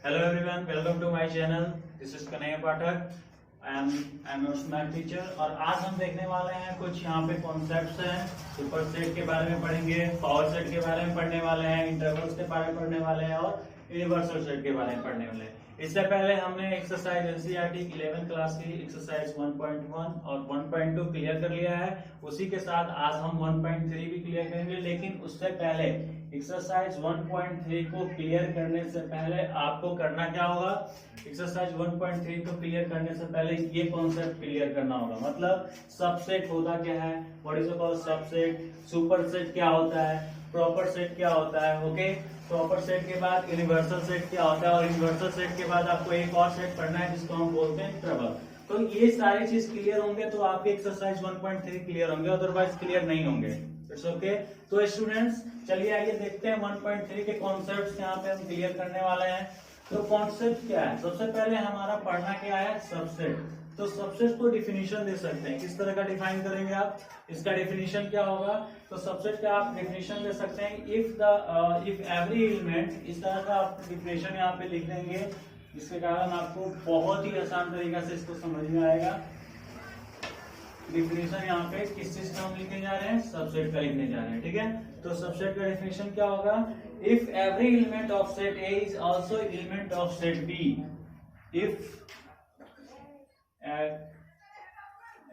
Hello everyone, welcome to my channel. This is Kanhaiya Pathak. I'm your math teacher और आज हम देखने वाले हैं कुछ यहाँ पे कॉन्सेप्ट्स हैं. सुपर सेट के बारे में पढ़ेंगे, पावर सेट के बारे में पढ़ने वाले हैं, इंटरवल्स के बारे में पढ़ने वाले हैं और यूनिवर्सल सेट के बारे में पढ़ने वाले हैं. इससे पहले हमने एक्सरसाइज एनसीईआरटी 11th क्लास की एक्सरसाइज 1.1 और 1.2 क्लियर कर लिया है. उसी के साथ आज हम 1.3 भी क्लियर करेंगे, लेकिन उससे पहले एक्सरसाइज 1.3 को क्लियर करने से पहले आपको करना क्या होगा? एक्सरसाइज 1.3 को क्लियर करने से पहले ये कॉन्सेप्ट क्लियर करना होगा. मतलब सबसेट होता क्या है, what is called subset, super set क्या होता है, प्रॉपर सेट क्या होता है. ओके, प्रॉपर सेट के बाद यूनिवर्सल सेट क्या होता है और यूनिवर्सल सेट के बाद आपको एक और सेट पढ़ना है जिसको हम बोलते हैं इंटरवल. तो ये सारी चीज क्लियर होंगे तो आपके एक्सरसाइज 1.3 क्लियर होंगे, अदरवाइज क्लियर नहीं होंगे. It's okay. तो स्टूडेंट्स चलिए आइए देखते हैं 1.3 के कॉन्सेप्ट्स यहाँ पे हम क्लियर करने वाले हैं. तो कॉन्सेप्ट क्या है? सबसे पहले हमारा पढ़ना क्या है? सबसेट. तो सबसेट को डिफिनीशन दे सकते हैं. किस तरह का डिफाइन करेंगे आप? इसका डेफिनेशन क्या होगा? तो सबसेट का आप डेफिनेशन दे सकते हैं इफ एवरी एलिमेंट. इस तरह का आप डेफिनेशन यहाँ पे लिख देंगे, जिसके कारण आपको बहुत ही आसान तरीका से इसको समझ में आएगा. डेफिनेशन यहाँ पे किस चीज का हम लिखने जा रहे हैं? सबसेट का लिखने जा रहे हैं. ठीक है, तो सबसेट का डेफिनेशन क्या होगा? If every element of set A is also element of set B. If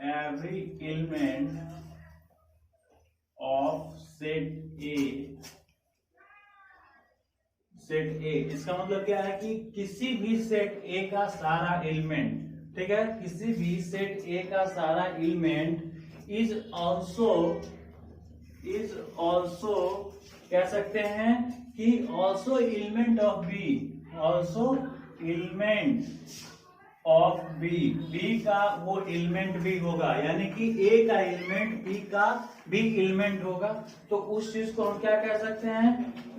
every element of set A, इसका मतलब क्या है कि किसी भी सेट A का सारा एलिमेंट, ठीक है, किसी भी सेट A का सारा एलिमेंट इज ऑल्सो कह सकते हैं कि also element of B, also element of B. B का वो एलिमेंट भी होगा, यानी कि ए का एलिमेंट बी का भी एलिमेंट होगा. तो उस चीज को हम क्या कह सकते हैं?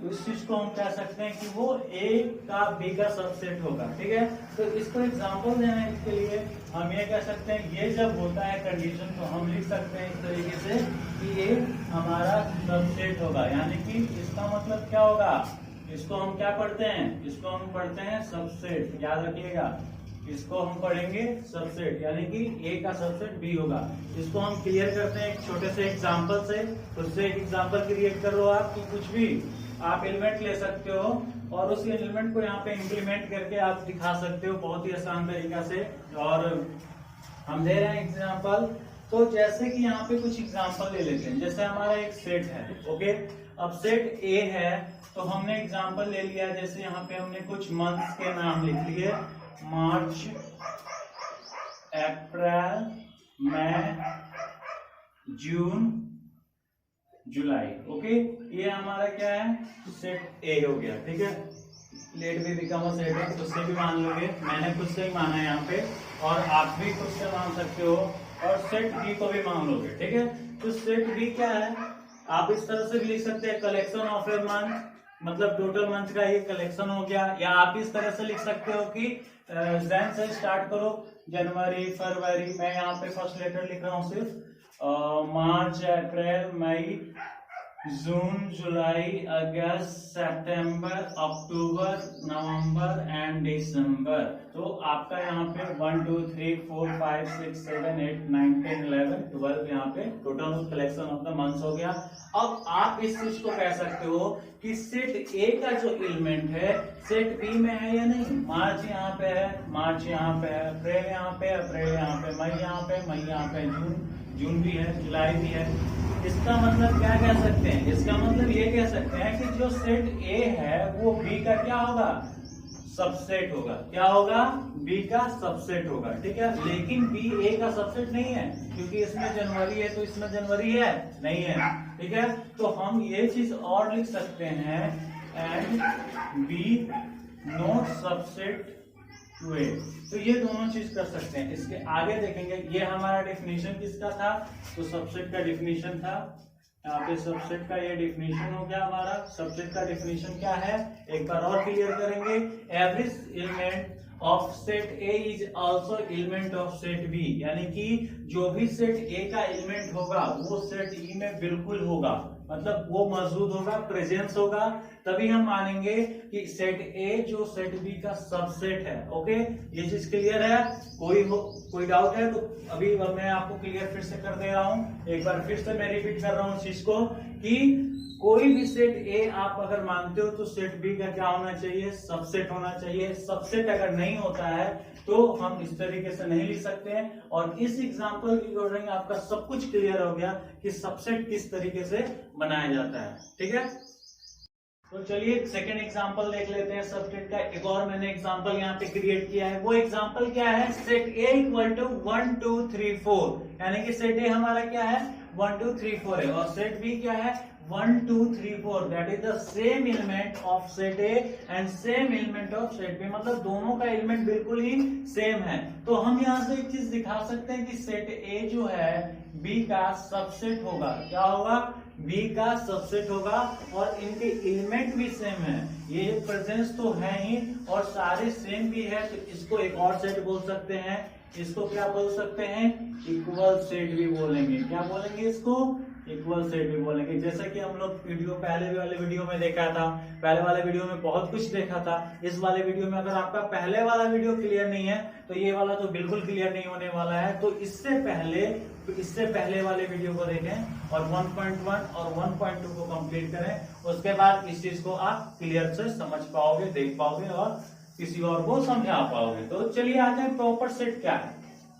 उस चीज को हम कह सकते हैं कि वो ए का बी का सबसेट होगा. ठीक है, तो इसको एग्जांपल देने के लिए हम ये कह सकते हैं, ये जब होता है कंडीशन तो हम लिख सकते हैं इस तरीके से कि ये हमारा सबसेट होगा. यानी कि इसका मतलब क्या होगा? इसको हम क्या पढ़ते हैं? इसको हम पढ़ते हैं सबसेट. याद रखिएगा, इसको हम पढ़ेंगे सबसेट, यानी कि ए का सबसेट बी होगा. इसको हम क्लियर करते हैं एक छोटे से एग्जांपल से. खुद से एक एग्जांपल क्रिएट कर लो आप कि कुछ भी आप एलिमेंट ले सकते हो और उस एलिमेंट को यहाँ पे इंप्लीमेंट करके आप दिखा सकते हो बहुत ही आसान तरीका से. और हम दे रहे हैं एग्जांपल. तो जैसे कि यहाँ पे कुछ एग्जांपल ले लेते हैं. जैसे हमारा एक सेट है. ओके, अब सेट ए है तो हमने एग्जांपल ले लिया. जैसे यहाँ पे हमने कुछ मंथ्स के नाम लिख लिए, मार्च, अप्रैल, मई, जून, जुलाई. ओके, ये हमारा क्या है? सेट ए हो गया. ठीक है, लेट भी बिकम अ सेट है, उससे भी मान लोगे. मैंने खुद से ही माना है यहाँ पे और आप भी खुद से मान सकते हो और सेट बी को भी मान लोगे. ठीक है, तो सेट बी क्या है? आप इस तरह से भी लिख सकते हैं, कलेक्शन ऑफ ए मंथ, मतलब टोटल मंथ का ये कलेक्शन हो गया. या आप इस तरह से लिख सकते हो कि जैन से स्टार्ट करो, जनवरी, फरवरी. मैं यहाँ पे फर्स्ट लेटर लिख रहा हूँ सिर्फ. मार्च, अप्रैल, मई, जून, जुलाई, अगस्त, सितंबर, अक्टूबर, नवंबर एंड दिसंबर. तो आपका यहाँ पे 1 2 3 4 5 6 7 8 9 10 11 12 यहाँ पे total collection of the months हो गया. अब आप इस चीज को कह सकते हो कि सेट ए का जो एलिमेंट है सेट बी में है या नहीं. मार्च यहाँ पे है, मार्च यहाँ पे है, अप्रैल यहाँ पे, अप्रैल यहाँ पे, मई यहाँ पे, मई यहाँ पे, जून भी है, जुलाई भी है. इसका मतलब क्या कह सकते हैं? इसका मतलब ये कह सकते हैं कि जो सेट ए है वो बी का क्या होगा? सबसेट होगा. क्या होगा? बी का सबसेट होगा. ठीक है, लेकिन बी ए का सबसेट नहीं है क्योंकि इसमें जनवरी है तो इसमें जनवरी है नहीं है. ठीक है, तो हम ये चीज और लिख सकते हैं, and B not subset to A. तो ये दोनों चीज कर सकते हैं. इसके आगे देखेंगे. ये हमारा डेफिनेशन किसका था? तो सबसेट का डेफिनेशन था. यहाँ पे सबसेट का ये डेफिनेशन हो गया हमारा. सबसेट का डेफिनेशन क्या है? एक बार और क्लियर करेंगे. Every element of set A is also element of set B, यानी कि जो भी सेट ए का एलिमेंट होगा वो सेट ई में बिल्कुल होगा. मतलब वो मौजूद होगा, प्रेजेंस होगा, तभी हम मानेंगे कि सेट ए जो सेट बी का सबसेट है। ओके, ये चीज क्लियर है? कोई डाउट है तो अभी मैं आपको क्लियर फिर से कर दे रहा हूं। एक बार फिर से मैं रिपीट कर रहा हूं इस चीज को कि कोई भी सेट ए आप अगर मानते हो तो सेट बी का क्या होना चाहिए? सबसेट होना चाहिए। सबसेट अगर नहीं होता है तो हम इस तरीके से नहीं लिख सकते हैं। और इस एग्जांपल के अकॉर्डिंग आपका सब कुछ क्लियर हो गया कि सबसेट किस तरीके से बनाया जाता है। ठीक है, तो चलिए सेकेंड एग्जांपल देख लेते हैं सबसेट का। एक और मैंने एग्जांपल यहाँ पे क्रिएट किया है। वो एग्जांपल क्या है? सेट ए इक्वल टू 1 2 3 4, यानी कि सेट ए हमारा क्या है? 1 2 3 4 है। और सेट बी क्या है? 1 2 3 4, that is the same element of set A and same element of set B, मतलब दोनों का एलिमेंट बिल्कुल ही सेम है। तो हम यहाँ से एक चीज दिखा सकते हैं कि सेट ए जो है बी का सबसेट होगा। क्या होगा? बी का सबसेट होगा और इनके एलिमेंट भी सेम है। ये प्रेजेंस तो है ही और सारे सेम भी है, तो इसको एक और सेट बोल सकते हैं। इसको क्या बोल सकते हैं? इक्वल सेट भी बोलेंगे। क्या बोलेंगे इसको? इक्वल सेट भी बोलेंगे। जैसा कि हम लोग पहले वाले वीडियो में देखा था, पहले वाले वीडियो में बहुत कुछ देखा था। इस वाले वीडियो में अगर आपका पहले वाला वीडियो क्लियर नहीं है तो ये वाला तो बिल्कुल क्लियर नहीं होने वाला है। तो इससे पहले वाले वीडियो को देखें और 1.1 और 1.2 को कंप्लीट करें। उसके बाद इस चीज को आप क्लियर से समझ पाओगे, देख पाओगे और किसी और को समझा पाओगे। तो चलिए आते हैं प्रॉपर सेट क्या है।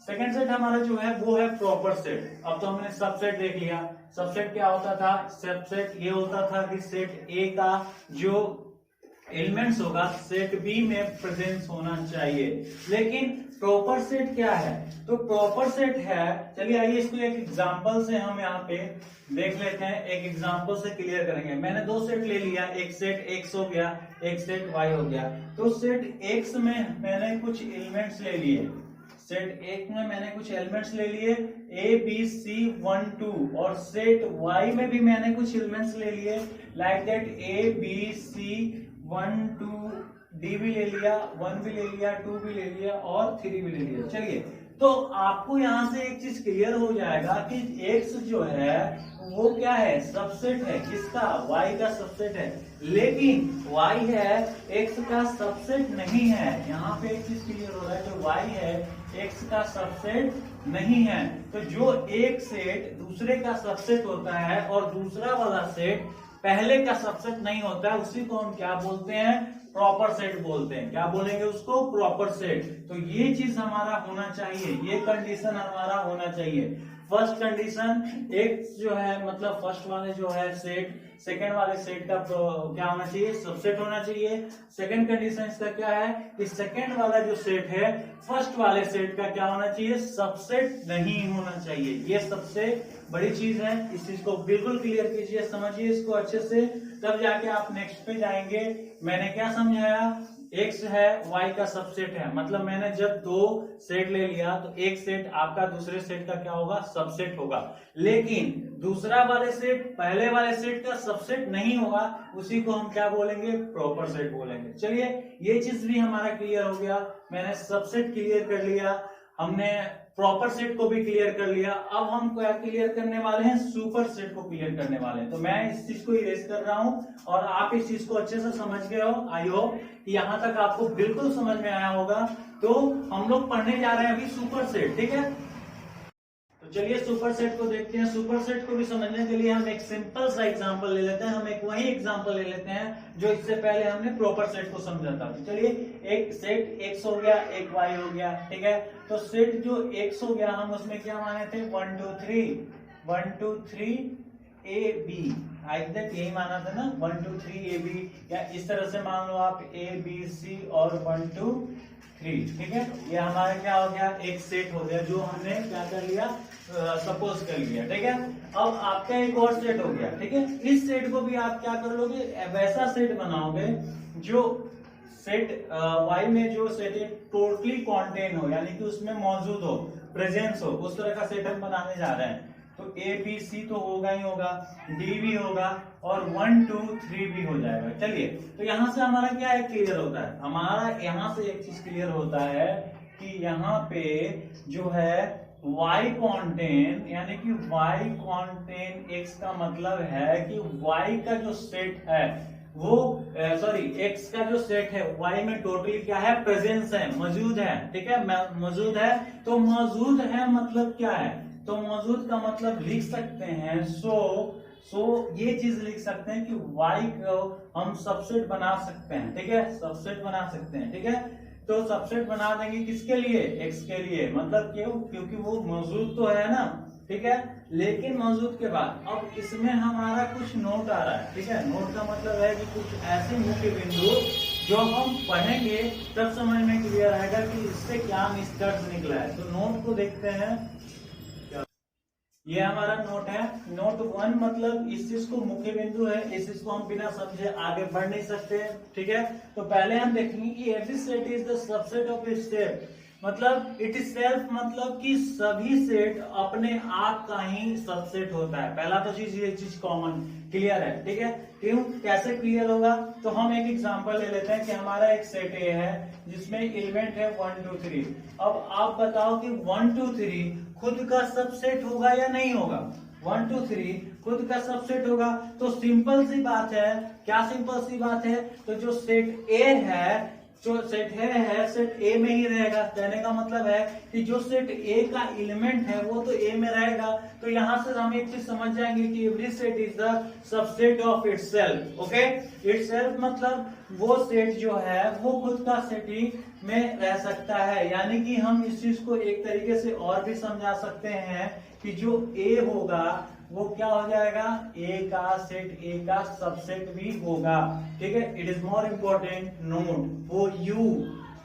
सेकेंड सेट हमारा जो है वो है प्रॉपर सेट। अब तो हमने सबसेट देख लिया। सबसेट क्या होता था? सबसेट ये होता था कि सेट ए का जो एलिमेंट्स होगा सेट बी में प्रेजेंस होना चाहिए। लेकिन प्रॉपर सेट क्या है? तो प्रॉपर सेट है, चलिए आइए इसको एक एग्जांपल से हम यहाँ पे देख लेते हैं। एक एग्जांपल से क्लियर करेंगे। मैंने दो सेट ले लिया, एक सेट एक्स हो गया, एक सेट वाई हो गया। तो सेट एक्स में मैंने कुछ एलिमेंट्स ले लिए, सेट एक में मैंने कुछ एलिमेंट्स ले लिए ए बी सी 1 2, और सेट वाई में भी मैंने कुछ एलिमेंट्स ले लिए like that A B C 1 2, D भी ले लिया, 1 भी ले लिया, 2 भी ले लिया और 3 भी ले लिया। चलिए, तो आपको यहां से एक चीज क्लियर हो जाएगा कि एक्स जो है वो क्या है? सबसेट है। किसका? y का सबसेट है। लेकिन y है x का सबसेट नहीं है। यहाँ पे एक चीज क्लियर हो रहा है, जो y है x का सबसेट नहीं है। तो जो एक सेट दूसरे का सबसेट होता है और दूसरा वाला सेट पहले का सबसेट नहीं होता है, उसी को हम क्या बोलते हैं? प्रॉपर सेट बोलते हैं। क्या बोलेंगे उसको? Proper set. तो ये चीज हमारा होना चाहिए, ये कंडीशन हमारा होना चाहिए। फर्स्ट कंडीशन एक्स जो है मतलब फर्स्ट वाले जो है सेट, सेकंड वाले सेट का क्या होना चाहिए? सबसेट होना चाहिए। सेकंड कंडीशन इसका क्या है कि सेकंड वाला जो सेट है फर्स्ट वाले सेट का क्या होना चाहिए? सबसेट नहीं होना चाहिए। ये सबसे बड़ी चीज है। इस चीज को बिल्कुल क्लियर कीजिए, समझिए इसको अच्छे से, तब जाके आप नेक्स्ट पे जाएंगे। मैंने क्या समझाया? एक्स है वाई का सबसेट है, मतलब मैंने जब दो सेट ले लिया तो एक सेट आपका दूसरे सेट का क्या होगा? सबसेट होगा। लेकिन दूसरा वाले सेट पहले वाले सेट का सबसेट नहीं होगा, उसी को हम क्या बोलेंगे? प्रॉपर सेट बोलेंगे। चलिए, ये चीज भी हमारा क्लियर हो गया। मैंने सबसेट क्लियर कर लिया, हमने प्रॉपर सेट को भी क्लियर कर लिया। अब हम क्या क्लियर करने वाले हैं? सुपर सेट को क्लियर करने वाले हैं। तो मैं इस चीज को इरेज कर रहा हूं और आप इस चीज को अच्छे से समझ गए हो। आई होप कि यहां तक आपको बिल्कुल समझ में आया होगा। तो हम लोग पढ़ने जा रहे हैं अभी सुपर सेट, ठीक है? तो चलिए सुपर सेट को देखते हैं। सुपर सेट को भी समझने के लिए हम एक सिंपल सा एग्जांपल ले लेते हैं। हम एक वही एग्जांपल ले लेते हैं जो इससे पहले हमने प्रॉपर सेट को समझा था। तो चलिए, एक सेट एक्स हो गया, एक वाई हो गया, ठीक है? तो सेट जो एक्स हो गया हम उसमें क्या माने थे? 1 2 3 ए बी, यही माना था ना? 1 2 3 ए बी, या इस तरह से मान लो आप ए बी सी और 1 2 3, ठीक है? ये हमारा क्या हो गया? एक सेट हो गया जो हमने क्या कर लिया? सपोज कर लिया, ठीक है? अब आपका एक और सेट हो गया, ठीक है? इस सेट को भी आप क्या कर लोगे? वैसा सेट बनाओगे जो सेट वाई में जो सेट टोटली कॉन्टेन हो, यानी कि उसमें मौजूद हो, प्रेजेंस हो, उस तरह का सेट हम बनाने जा रहे हैं। तो ए बी सी तो होगा ही होगा, डी भी होगा और 1 2 3 भी हो जाएगा। चलिए, तो यहां से हमारा क्या है? क्लियर होता है हमारा, यहां से एक चीज क्लियर होता है कि यहाँ पे जो है y कॉन्टेन यानी कि y कॉन्टेन x का मतलब है कि y का जो सेट है वो सॉरी x का जो सेट है y में टोटली क्या है, प्रेजेंस है, मौजूद है, ठीक है, मौजूद है। तो मौजूद है मतलब क्या है, तो मौजूद का मतलब लिख सकते हैं सो ये चीज लिख सकते हैं कि y को हम सबसेट बना सकते हैं, ठीक है, सबसेट बना सकते हैं, ठीक है। तो सबसेट बना देंगे किसके लिए, x के लिए, मतलब क्यों, क्योंकि वो मौजूद तो है ना, ठीक है। लेकिन मौजूद के बाद अब इसमें हमारा कुछ नोट आ रहा है, ठीक है। नोट का मतलब है कि कुछ ऐसे मुख्य बिंदु जो हम पढ़ेंगे तब समझ में क्लियर आएगा कि इससे क्या निष्कर्ष निकला है। तो नोट को देखते हैं, ये हमारा नोट है। नोट 1 मतलब इस चीज को मुख्य बिंदु है, इस चीज को हम बिना समझे आगे बढ़ नहीं सकते, ठीक है। तो पहले हम देखेंगे कि every set is the subset of its set, मतलब इट इज सेल्फ, मतलब कि सभी सेट अपने आप का ही सबसेट होता है। पहला तो चीज ये चीज कॉमन क्लियर है, ठीक है। क्यों, कैसे क्लियर होगा, तो हम एक एग्जांपल ले लेते हैं कि हमारा एक सेट ए है जिसमें एलिमेंट है 1 2 3। अब आप बताओ कि 1 2 3 खुद का सबसेट होगा या नहीं होगा, 1 2 3 खुद का सबसेट होगा। तो सिंपल सी बात है, क्या सिंपल सी बात है, तो जो सेट ए है, जो सेट है सेट ए में ही रहेगा। कहने का मतलब है कि जो सेट ए का एलिमेंट है वो तो ए में रहेगा। तो यहां से हम एक चीज समझ जाएंगे कि every set is the subset of itself, okay. Itself मतलब वो सेट जो है वो खुद का सेट ही में रह सकता है। यानी कि हम इस चीज को एक तरीके से और भी समझा सकते हैं कि जो ए होगा वो क्या हो जाएगा, ए का सेट ए का सबसेट भी होगा, ठीक है। It is more important note for you,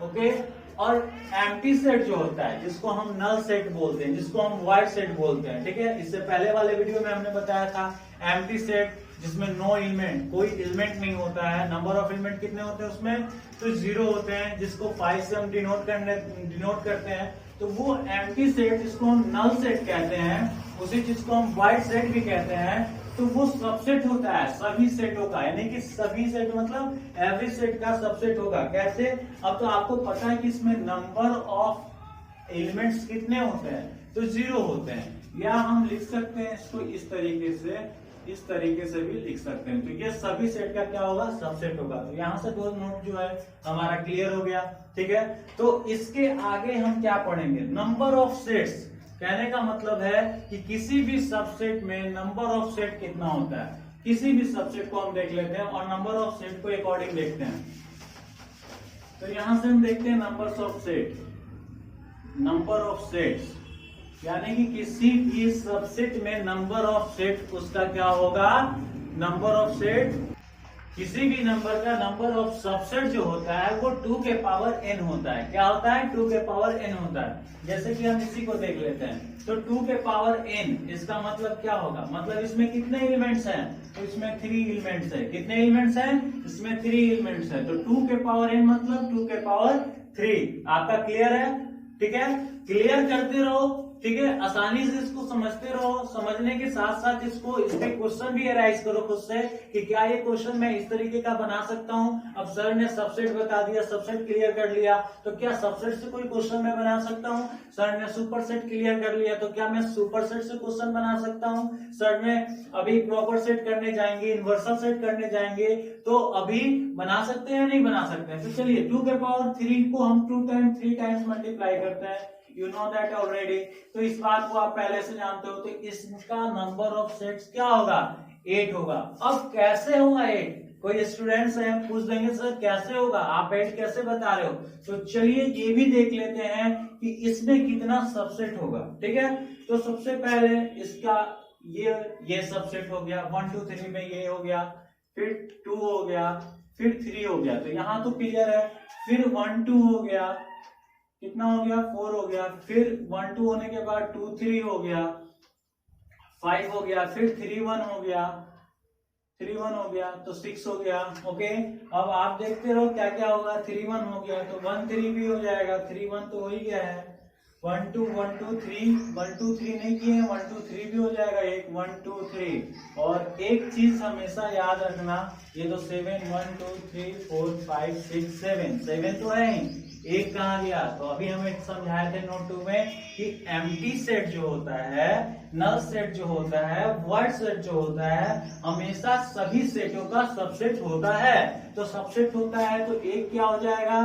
okay. और एम्प्टी सेट जो होता है जिसको हम नल सेट बोलते हैं, जिसको हम वाइड सेट बोलते हैं, ठीक है। इससे पहले वाले वीडियो में हमने बताया था एम्प्टी सेट जिसमें नो एलिमेंट, कोई एलिमेंट नहीं होता है। नंबर ऑफ एलिमेंट कितने होते हैं उसमें, तो 0 होते हैं, जिसको 5 से हम डिनोट करते हैं। तो वो एम्प्टी सेट जिसको हम नल सेट कहते हैं, उसी चीज को हम वाइड सेट भी कहते हैं। तो वो सबसेट होता है सभी सेटों का, यानी कि सभी सेट मतलब एवरी सेट का सबसेट होगा। कैसे, अब तो आपको पता है कि इसमें नंबर ऑफ एलिमेंट्स कितने होते हैं, तो 0 होते हैं। या हम लिख सकते हैं इसको इस तरीके से भी लिख सकते हैं। तो ये सभी सेट का क्या होगा, सबसेट होगा। तो यहाँ से दो नोट जो है हमारा क्लियर हो गया, ठीक है। तो इसके आगे हम क्या पढ़ेंगे, नंबर ऑफ सेट्स। कहने का मतलब है कि किसी भी सबसेट में नंबर ऑफ सेट कितना होता है, किसी भी सबसेट को हम देख लेते हैं और नंबर ऑफ सेट को अकॉर्डिंग देखते हैं। तो यहां से हम देखते हैं numbers of set, number of sets, यानी कि किसी भी सबसेट में नंबर ऑफ सेट उसका क्या होगा, नंबर ऑफ सेट, किसी भी नंबर का नंबर ऑफ सबसेट जो होता है वो 2 के पावर n होता है। क्या होता है, 2 के पावर n होता है। जैसे कि हम इसी को देख लेते हैं, तो 2 के पावर n, इसका मतलब क्या होगा, मतलब इसमें कितने एलिमेंट्स हैं, तो इसमें 3 एलिमेंट्स है। कितने एलिमेंट्स हैं, इसमें 3 एलिमेंट्स है। तो 2 के पावर n मतलब 2 के पावर 3। आपका क्लियर है, ठीक है। क्लियर करते रहो, ठीक है, आसानी से इसको समझते रहो। समझने के साथ साथ इसको इस पे क्वेश्चन भी अराइज करो खुद से कि क्या ये क्वेश्चन मैं इस तरीके का बना सकता हूं। अब सर ने सबसेट बता दिया, सबसेट क्लियर कर लिया, तो क्या सबसेट से कोई क्वेश्चन मैं बना सकता हूं। सर ने सुपर सेट क्लियर कर लिया, तो क्या मैं सुपर सेट से क्वेश्चन बना सकता हूं। सर ने अभी प्रॉपर सेट करने जाएंगे, इन्वर्सल सेट करने जाएंगे, तो अभी बना सकते हैं, नहीं बना सकते हैं। तो चलिए 2 के पावर 3 को हम 3 टाइम्स मल्टीप्लाई करते हैं, यू नो दैट ऑलरेडी। तो इस बात को आप पहले से जानते हो। तो इसका नंबर ऑफ सेट्स क्या होगा, 8 होगा। अब कैसे होगा 8, कोई स्टूडेंट्स हैं पूछ देंगे सर कैसे होगा, आप 8 कैसे बता रहे हो। तो चलिए ये भी देख लेते हैं कि इसमें कितना सबसेट होगा, ठीक है। तो सबसे पहले इसका ये सबसेट हो गया, 1 2 3 में ये हो गया, फिर 2 हो गया, फिर 3 हो गया। तो यहां तो क्लियर है। फिर 1 2 हो गया, कितना हो गया, 4 हो गया। फिर 1 2 होने के बाद 2 3 हो गया, 5 हो गया। फिर 3 1 हो गया, 3 1 हो गया, तो 6 हो गया, ओके। अब आप देखते रहो क्या क्या होगा। 3 1 हो गया तो 1 3 भी हो जाएगा, 3 1 तो हो ही गया है। 1 2 1 2 3 1 2 3 नहीं किए हैं, 1 2 3 भी हो जाएगा, एक 1 2 3। और एक चीज हमेशा याद रखना, ये तो 7 1 2 3 4 5 6 7 तो है ही, एक कहाँ गया? तो अभी हमें समझाए थे नोट 2 में कि एम्प्टी सेट जो होता है, नल सेट जो होता है, वर्ड सेट जो होता है, हमेशा सभी सेटों का सबसेट होता है। तो सबसेट होता है तो एक क्या हो जाएगा?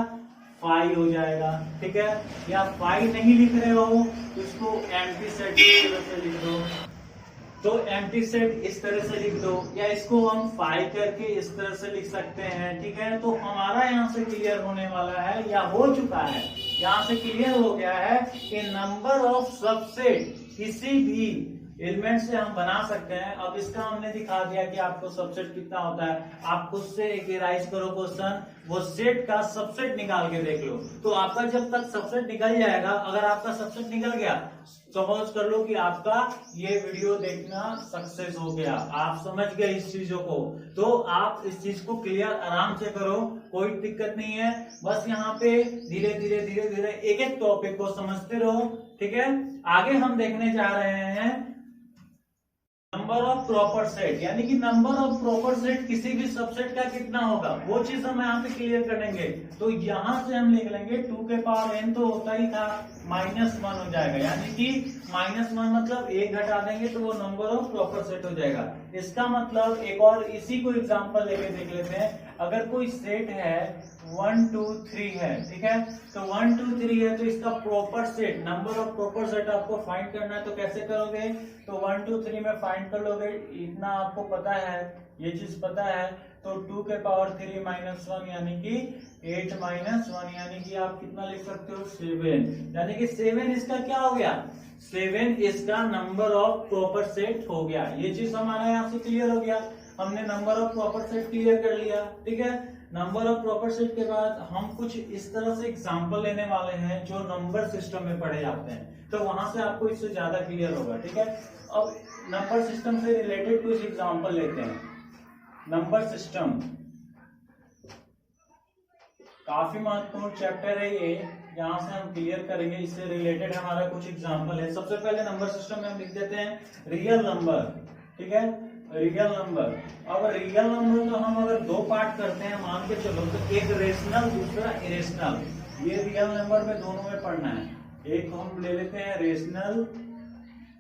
5 हो जाएगा, ठीक है। या 5 नहीं लिख रहे हो तो इसको एम्प्टी सेट इस तरह से लिख दो, तो एम्प्टी सेट इस तरह से लिख दो, या इसको हम 5 करके इस तरह से लिख सकते हैं, ठीक है। तो हमारा यहाँ से क्लियर होने वाला है, या हो चुका है, यहाँ से क्लियर हो गया है कि नंबर ऑफ सबसेट किसी भी एलिमेंट से हम बना सकते हैं। अब इसका हमने दिखा दिया कि आपको सबसेट कितना होता है। आप खुद से एक राइज करो क्वेश्चन, वो सेट का सबसेट निकाल के देख लो। तो आपका जब तक सबसेट निकल जाएगा, अगर आपका सबसेट निकल गया, सपोज कर लो कि आपका ये वीडियो देखना सक्सेस हो गया, आप समझ गए इस चीजों को, तो आप इस चीज को क्लियर आराम से करो, कोई दिक्कत नहीं है। बस यहाँ पे धीरे धीरे धीरे धीरे एक एक टॉपिक को समझते रहो, ठीक है। आगे हम देखने जा रहे हैं नंबर ऑफ प्रॉपर सेट, यानी कि नंबर ऑफ प्रॉपर सेट किसी भी सबसेट का कितना होगा, वो चीज हम यहाँ पे क्लियर करेंगे। तो यहां से हम लिख लेंगे 2 के पावर n तो होता ही था, -1 हो जाएगा, यानी कि -1 मतलब एक घटा देंगे तो वो नंबर ऑफ प्रॉपर सेट हो जाएगा। इसका मतलब एक और इसी को एग्जांपल लेके देख लेते हैं। अगर कोई सेट है 1 2 3 है, ठीक है, तो 1 2 3 है, तो इसका proper set, number of proper set आपको फाइंड करना है। तो कैसे करोगे? तो 1 2 3 में फाइंड कर लोगे, इतना आपको पता है, ये चीज पता है। तो 2 के पावर 3 -1 यानी कि 8 -1, यानी कि आप कितना लिख सकते हो? 7, यानी कि 7 इसका क्या हो गया? 7 इसका नंबर ऑफ प्रॉपर सेट हो गया। ये चीज हमारा यहाँ से क्लियर हो गया, हमने number of proper set clear कर लिया, ठीक है। नंबर ऑफ प्रॉपर सेट के बाद हम कुछ इस तरह से एग्जांपल लेने वाले हैं जो नंबर सिस्टम में पढ़े जाते हैं, तो वहां से आपको इससे ज्यादा क्लियर होगा, ठीक है। अब नंबर सिस्टम से रिलेटेड कुछ एग्जांपल लेते हैं। नंबर सिस्टम काफी महत्वपूर्ण चैप्टर है ये, यहाँ से हम क्लियर करेंगे, इससे रिलेटेड हमारा कुछ एग्जांपल है। सबसे पहले नंबर सिस्टम में हम लिख देते हैं रियल नंबर, ठीक है, रियल नंबर। अब रियल नंबर को हम अगर दो पार्ट करते हैं, मान के चलो, तो एक रेशनल दूसरा इरेशनल, ये रियल नंबर में दोनों में पढ़ना है। एक हम ले लेते हैं रेशनल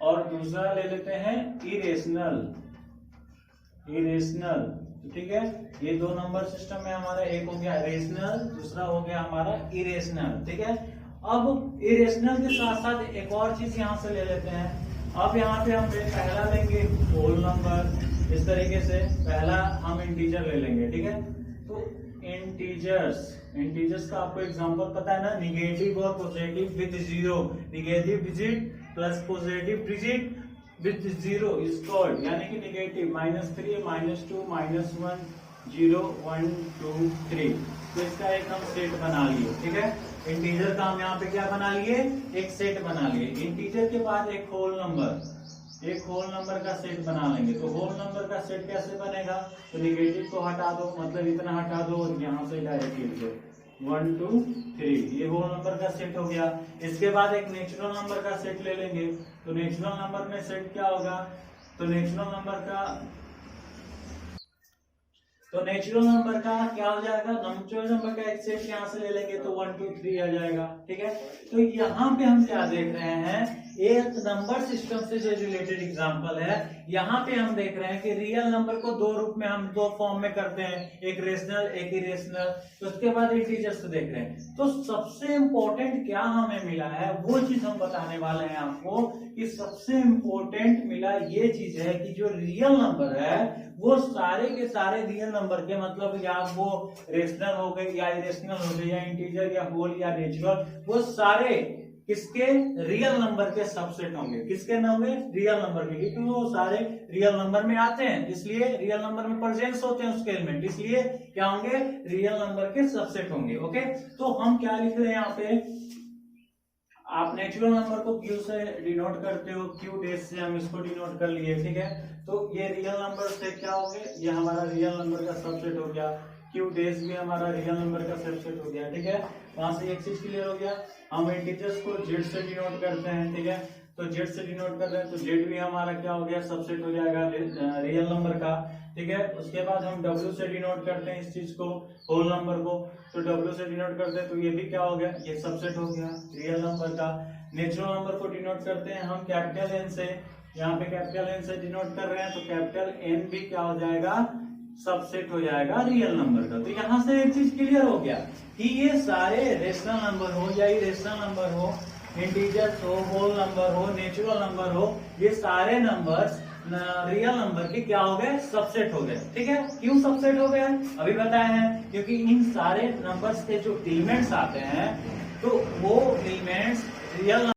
और दूसरा ले लेते हैं इरेशनल, इरेशनल, ठीक है। ये दो नंबर सिस्टम में हमारा एक हो गया रेशनल, दूसरा हो गया हमारा इरेशनल, ठीक है। अब इरेशनल के साथ साथ एक और चीज यहाँ से ले लेते हैं। अब यहाँ पे हम पहला लेंगे होल नंबर, इस तरीके से पहला हम इंटीजर ले लेंगे, ठीक है। तो इंटीजर्स, इंटीजर्स का आपको एग्जांपल पता है ना, निगेटिव और positive with zero, negative digit plus positive digit with zero is called, यानी कि निगेटिव -3 -2 -1 0 1 2 3। तो इसका एक हम सेट बना लिए, ठीक है। इंटीजर का हम यहाँ पे क्या बना लिए? एक सेट बना लिए। इंटीजर के बाद एक होल नंबर, एक होल नंबर का सेट बना लेंगे। तो होल नंबर का सेट कैसे बनेगा? तो निगेटिव को हटा दो, मतलब इतना हटा दो और यहाँ से डायरेक्ट लिख दो 1 2 3, ये होल नंबर का सेट हो गया। इसके बाद एक नेचुरल नंबर का सेट ले लेंगे। तो नेचुरल नंबर में सेट क्या होगा? तो नेचुरल नंबर का क्या हो जाएगा? नेचुरल नंबर का एक सेट यहाँ से ले लेंगे तो 1 2 3 आ जाएगा, ठीक है। तो यहाँ पे हम क्या देख रहे हैं? एक नंबर सिस्टम से जो रिलेटेड एग्जांपल है, यहाँ पे हम देख रहे हैं कि रियल नंबर को दो रूप में हम दो फॉर्म में करते हैं, एक रेशनल एक इरेशनल। तो उसके बाद इंटीजर्स देख रहे हैं। तो सबसे इंपॉर्टेंट क्या हमें मिला है वो चीज हम बताने वाले हैं आपको, कि सबसे इंपॉर्टेंट मिला ये चीज है कि जो रियल नंबर है वो सारे के सारे रियल नंबर के, मतलब या वो रेशनल हो गए या इरेशनल हो गए या इंटीजर या होल या नेचुरल, वो सारे किसके? रियल नंबर के सबसेट होंगे। किसके होंगे? रियल नंबर के, क्योंकि वो सारे रियल नंबर में आते हैं, इसलिए रियल नंबर में प्रेजेंस होते हैं उसके एलिमेंट, इसलिए क्या होंगे? रियल नंबर के सबसेट होंगे। ओके, तो हम क्या लिख रहे हैं यहाँ पे? आप नेचुरल नंबर को क्यू से डिनोट करते हो, क्यू डेज से हम इसको डिनोट कर लिए, ठीक है। तो ये रियल नंबर से क्या हो गए? ये हमारा रियल नंबर का सबसेट हो गया। क्यू डेज भी हमारा रियल नंबर का सबसेट हो गया, ठीक है। वहां से एक चीज क्लियर हो गया, हम इंटीजर्स को जेड से डिनोट करते हैं, ठीक है। तो जेड से डिनोट कर रहे हैं तो जेड भी हमारा क्या हो गया, सबसेट हो जाएगा रियल नंबर का, ठीक है। उसके बाद हम डब्ल्यू से डिनोट करते हैं इस चीज को, होल नंबर को, तो डब्ल्यू से डिनोट करते हैं तो ये भी क्या हो गया, ये सबसेट हो गया रियल नंबर का। नेचुरल नंबर को डिनोट करते हैं हम कैपिटल एन से, यहाँ पे कैपिटल एन से डिनोट कर रहे हैं तो कैपिटल एन भी क्या हो जाएगा, सबसेट हो जाएगा रियल नंबर का। तो यहाँ से एक चीज क्लियर हो गया कि ये सारे रेशनल नंबर हो या इरेशनल नंबर हो, इंटीजर्स हो, होल नंबर हो, नेचुरल नंबर हो, ये सारे नंबर्स रियल नंबर के क्या हो गए, सबसेट हो गए, ठीक है। क्यों सबसेट हो गए अभी बताए हैं, क्योंकि इन सारे नंबर्स के जो एलिमेंट्स आते हैं तो वो एलिमेंट्स रियल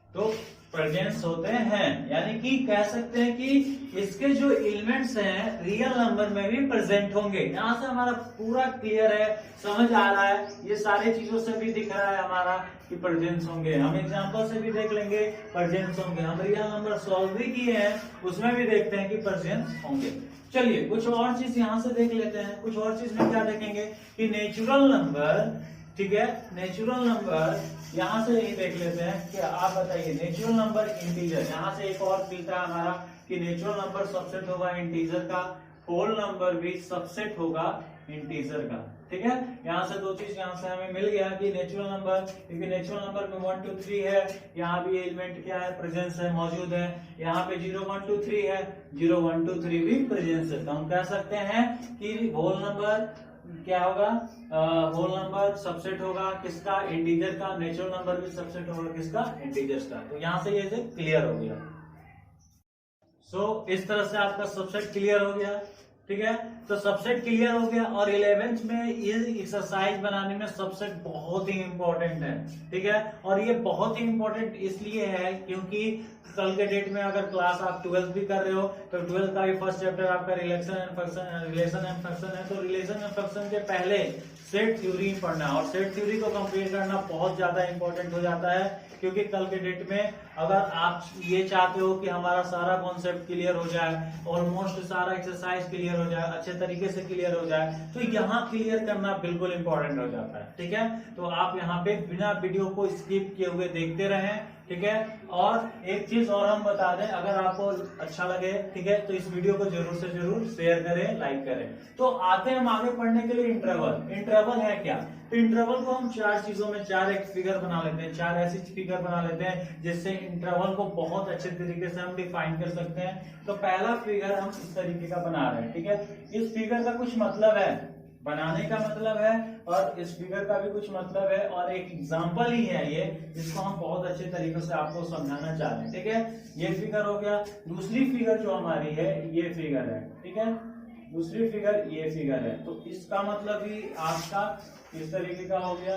तो प्रेजेंस होते हैं, यानी कि कह सकते हैं कि इसके जो एलिमेंट्स हैं रियल नंबर में भी प्रेजेंट होंगे। यहाँ से हमारा पूरा क्लियर है, समझ आ रहा है, ये सारे चीजों से भी दिख रहा है हमारा कि प्रेजेंस होंगे। हम एग्जांपल से भी देख लेंगे प्रेजेंस होंगे, हम रियल नंबर सॉल्व भी किए हैं उसमें भी देखते हैं कि प्रेजेंस होंगे। चलिए कुछ और चीज यहाँ से देख लेते हैं, कुछ और चीज में क्या देखेंगे कि नेचुरल नंबर, ठीक है, नेचुरल नंबर यहाँ से ही देख लेते हैं कि आप बताइए नेचुरल नंबर इंटीजर, यहाँ से एक और मिलता है हमारा कि नेचुरल नंबर सबसेट होगा इंटीजर का, होल नंबर भी सबसेट होगा इंटीजर का, ठीक है। यहाँ से दो चीज यहाँ से हमें मिल गया कि नेचुरल नंबर, क्योंकि नेचुरल नंबर में 1 2 3 है, यहाँ भी एलिमेंट क्या है, प्रेजेंस है, मौजूद है। यहाँ पे 0 1 2 3 है, 0 1 2 3 भी प्रेजेंस है। तो हम कह सकते हैं कि होल नंबर क्या होगा, होल नंबर सबसेट होगा किसका, इंटीजर का, नेचुरल नंबर भी सबसेट होगा किसका, इंटीजर्स का। तो यहाँ से ये क्लियर हो गया। इस तरह से आपका सबसेट क्लियर हो गया, ठीक है। तो सबसेट क्लियर हो गया और 11th में ये एक्सरसाइज बनाने में सबसेट बहुत ही इंपॉर्टेंट है, ठीक है। और ये बहुत ही इंपॉर्टेंट इसलिए है क्योंकि कल के डेट में अगर क्लास आप 12th भी कर रहे हो तो 12th का भी फर्स्ट चैप्टर आपका रिलेशन एंड फंक्शन है। तो रिलेशन एंड फंक्शन के पहले सेट थ्योरी पढ़ना है और सेट थ्योरी को कंप्लीट करना बहुत ज्यादा इंपॉर्टेंट हो जाता है, क्योंकि कल के डेट में अगर आप ये चाहते हो कि हमारा सारा कॉन्सेप्ट क्लियर हो जाए, ऑलमोस्ट सारा एक्सरसाइज क्लियर हो जाए, अच्छे तरीके से क्लियर हो जाए, तो यहाँ क्लियर करना बिल्कुल इंपॉर्टेंट हो जाता है, ठीक है। तो आप यहाँ पे बिना वीडियो को स्किप किए हुए देखते रहें, ठीक है। और एक चीज और हम बता दें, अगर आपको अच्छा लगे, ठीक है, तो इस वीडियो को जरूर से जरूर शेयर करें, लाइक करें। तो आते हैं हम आगे पढ़ने के लिए इंटरवल। इंटरवल है क्या, तो इंटरवल को हम चार चीजों में, चार एक फिगर बना लेते हैं, चार ऐसी फिगर बना लेते हैं जिससे इंटरवल को बहुत अच्छे तरीके से हम डिफाइन कर सकते हैं। तो पहला फिगर हम इस तरीके का बना रहे हैं, ठीक है। इस फिगर का कुछ मतलब है, बनाने का मतलब है, और इस फिगर का भी कुछ मतलब है, और एक एग्जांपल ही है ये, जिसको हम बहुत अच्छे तरीके से आपको समझाना चाह रहे हैं, ठीक है। ये फिगर हो गया। दूसरी फिगर जो हमारी है ये फिगर है, ठीक है। दूसरी फिगर ये फिगर है, तो इसका मतलब भी आपका इस तरीके का हो गया।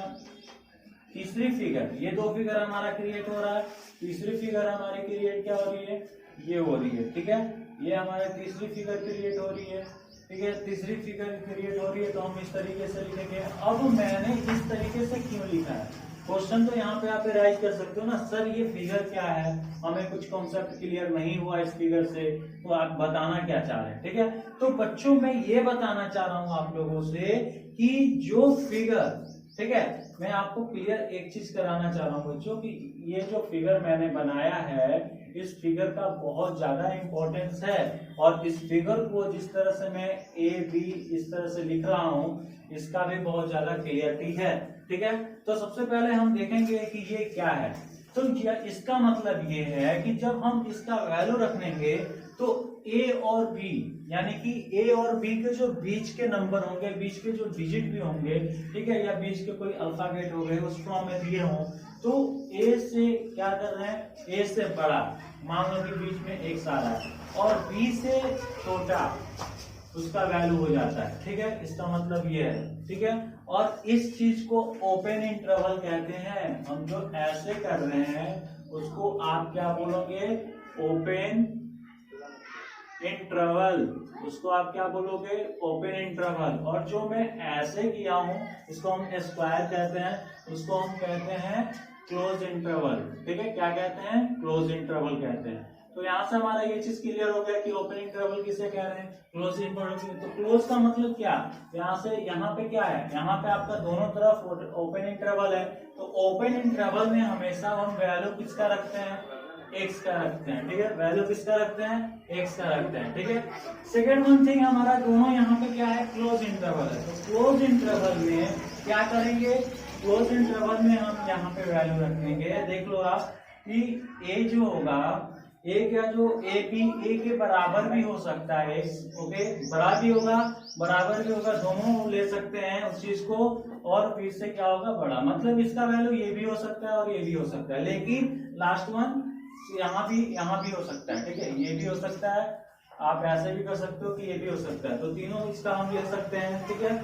तीसरी फिगर, ये दो फिगर हमारा क्रिएट हो रहा है, तीसरी फिगर हमारी क्रिएट क्या हो रही है, ये हो रही है, ठीक है। ये हमारी तीसरी फिगर क्रिएट हो रही है, ठीक है। तीसरी फिगर क्रिएट हो रही है तो हम इस तरीके से लिखेंगे। अब मैंने इस तरीके से क्यों लिखा है, क्वेश्चन तो यहाँ पे आप राइज कर सकते हो ना, सर ये फिगर क्या है, हमें कुछ कॉन्सेप्ट क्लियर नहीं हुआ इस फिगर से, तो आप बताना क्या चाह रहे हैं, ठीक है। तो बच्चों मैं ये बताना चाह रहा हूँ आप लोगों से कि जो फिगर, ठीक है, मैं आपको क्लियर एक चीज कराना चाह रहा हूँ बच्चों कि ये जो फिगर मैंने बनाया है इस फिगर का बहुत ज्यादा इंपॉर्टेंस है, और इस फिगर को जिस तरह से मैं ए बी इस तरह से लिख रहा हूँ इसका भी बहुत ज्यादा क्लियरिटी है, ठीक है। तो सबसे पहले हम देखेंगे कि ये क्या है। तो इसका मतलब ये है कि जब हम इसका वैल्यू रखेंगे तो ए और बी, यानी कि ए और बी के जो बीच के नंबर होंगे, बीच के जो डिजिट भी होंगे, ठीक है, या बीच के कोई अल्फाबेट हो गए उस फॉर्म में दिए हों, तो ए से क्या कर रहे हैं, ए से बड़ा, मान लो कि बीच में एक सारा है, और बी से छोटा उसका वैल्यू हो जाता है, ठीक है। इसका मतलब ये है, ठीक है। और इस चीज को ओपन इंटरवल कहते हैं। हम जो ऐसे कर रहे हैं उसको आप क्या बोलोगे, ओपन इंटरवल, उसको आप क्या बोलोगे, ओपन इंटरवल। और जो मैं ऐसे किया हूं इसको हम स्क्वायर कहते हैं, उसको हम कहते हैं क्लोज इंटरवल, ठीक है। क्या कहते हैं, क्लोज इंटरवल कहते हैं। तो यहाँ से हमारा ये चीज क्लियर हो गया कि ओपन इंटरवल किसे कह रहे हैं, क्लोज इंटरवल। तो क्लोज का मतलब क्या, यहाँ से यहाँ पे क्या है, यहाँ पे आपका दोनों तरफ ओपन इंटरवल है। तो ओपन इंटरवल में हमेशा हम वैल्यू किसका रखते हैं, एक्स का रखते हैं, ठीक है। वैल्यू किसका रखते हैं, एक्स का रखते हैं, ठीक है। सेकेंड वन थिंग, हमारा दोनों यहाँ पे क्या है, क्लोज इंटरवल है। तो क्लोज इंटरवल में क्या करेंगे, क्लोज इंटरवल में हम यहाँ पे वैल्यू रखेंगे। देख लो आप कि ए जो होगा, ए क्या जो ए बी ए के बराबर भी हो सकता है, ओके, बराबर भी होगा, बराबर भी होगा, दोनों ले सकते हैं उस चीज को। और फिर से क्या होगा, बड़ा, मतलब इसका वैल्यू ये भी हो सकता है और ये भी हो सकता है, लेकिन लास्ट वन यहाँ भी हो सकता है, ठीक है, ये भी हो सकता है। आप ऐसे भी कर सकते हो कि ये भी हो सकता है, तो तीनों इसका हम ले सकते हैं, ठीक है।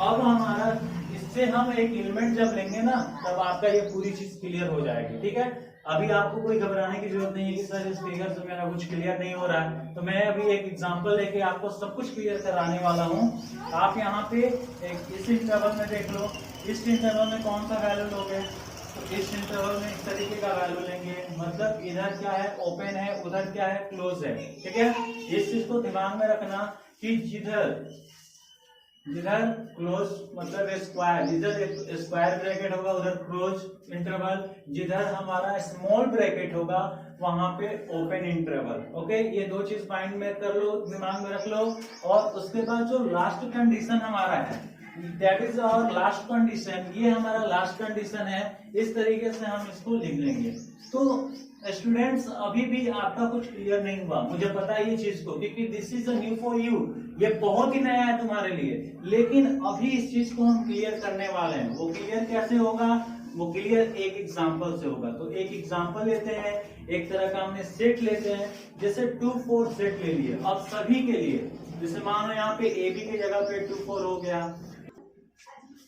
अब हमारा इससे हम एक एलिमेंट जब लेंगे ना, तब आपका ये पूरी चीज क्लियर हो जाएगी, ठीक है। अभी आपको कोई घबराने की जरूरत नहीं है कि सर इस फिगर से मेरा कुछ क्लियर नहीं हो रहा है। तो मैं अभी एक एग्जांपल लेके आपको सब कुछ क्लियर कराने वाला हूँ। आप यहाँ पे इस इंटरवल में देख लो, इस इंटरवल में कौन सा वैल्यू लोगे, तो इस इंटरवल में इस तरीके का वैल्यू लेंगे, मतलब इधर क्या है, ओपन है, उधर क्या है, क्लोज है, ठीक है। इस चीज को दिमाग में रखना कि जिधर क्लोज मतलब स्क्वायर, जिधर स्क्वायर ब्रैकेट होगा उधर क्लोज इंटरवल, जिधर हमारा स्मॉल ब्रैकेट होगा वहां पे ओपन इंटरवल, ओके। ये दो चीज माइंड में कर लो, दिमाग में रख लो। और उसके बाद जो लास्ट कंडीशन हमारा है, that is our last condition, ये हमारा लास्ट कंडीशन है। इस तरीके से हम इसको लिख लेंगे। तो स्टूडेंट्स, अभी भी आपका कुछ क्लियर नहीं हुआ, मुझे पता है ये चीज को, क्योंकि this is new for you, ये बहुत ही नया है तुम्हारे लिए। लेकिन अभी इस चीज को हम क्लियर करने वाले हैं। वो क्लियर कैसे होगा, वो क्लियर एक एग्जांपल से होगा। तो एक एग्जांपल लेते हैं, एक तरह का हमने सेट लेते हैं, जैसे 2 4 सेट ले लिए। अब सभी के लिए, जैसे मान लो यहाँ पे ए बी की जगह पे 2 4 हो गया,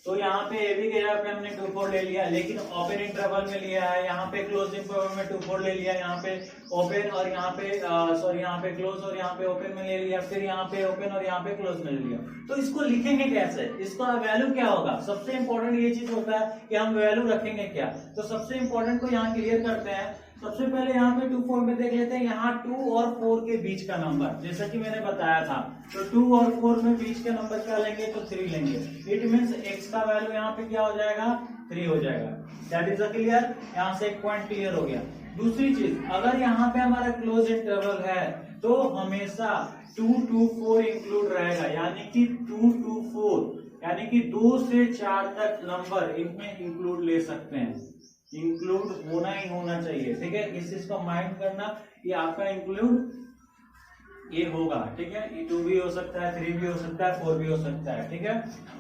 तो यहाँ पे ए बी के जगह पे हमने 2 4 ले लिया, लेकिन ओपन इंटरवल में लिया है। यहाँ पे क्लोज इंटरवल में 2 4 ले लिया, यहाँ पे ओपन और यहाँ पे सॉरी यहाँ पे क्लोज और यहाँ पे ओपन में ले लिया, फिर यहाँ पे ओपन और यहाँ पे क्लोज में ले लिया। तो इसको लिखेंगे कैसे, इसका वैल्यू क्या होगा। सबसे इंपॉर्टेंट ये चीज होता है कि हम वैल्यू रखेंगे क्या। तो सबसे इंपॉर्टेंट को यहाँ क्लियर करते हैं। सबसे पहले यहाँ पे 2 4 में देख लेते हैं, यहाँ 2 और 4 के बीच का नंबर, जैसा कि मैंने बताया था। तो 2 और 4 में बीच का नंबर क्या लेंगे, तो 3 लेंगे। इट मींस x का वैल्यू यहाँ पे क्या हो जाएगा, 3 हो जाएगा। दैट इज अ क्लियर, यहाँ से एक पॉइंट क्लियर हो गया। दूसरी चीज, अगर यहाँ पे हमारा क्लोज इंटरवल है तो हमेशा 2 to 4 इंक्लूड रहेगा, यानी कि 2 to 4, यानी कि 2 से 4 तक नंबर इनमें इंक्लूड ले सकते हैं। इंक्लूड होना ही होना चाहिए, ठीक है। इस चीज को माइंड करना कि आपका इंक्लूड ये होगा, ठीक है। ये 2 भी हो सकता है, 3 भी हो सकता है, 4 भी हो सकता है, ठीक है।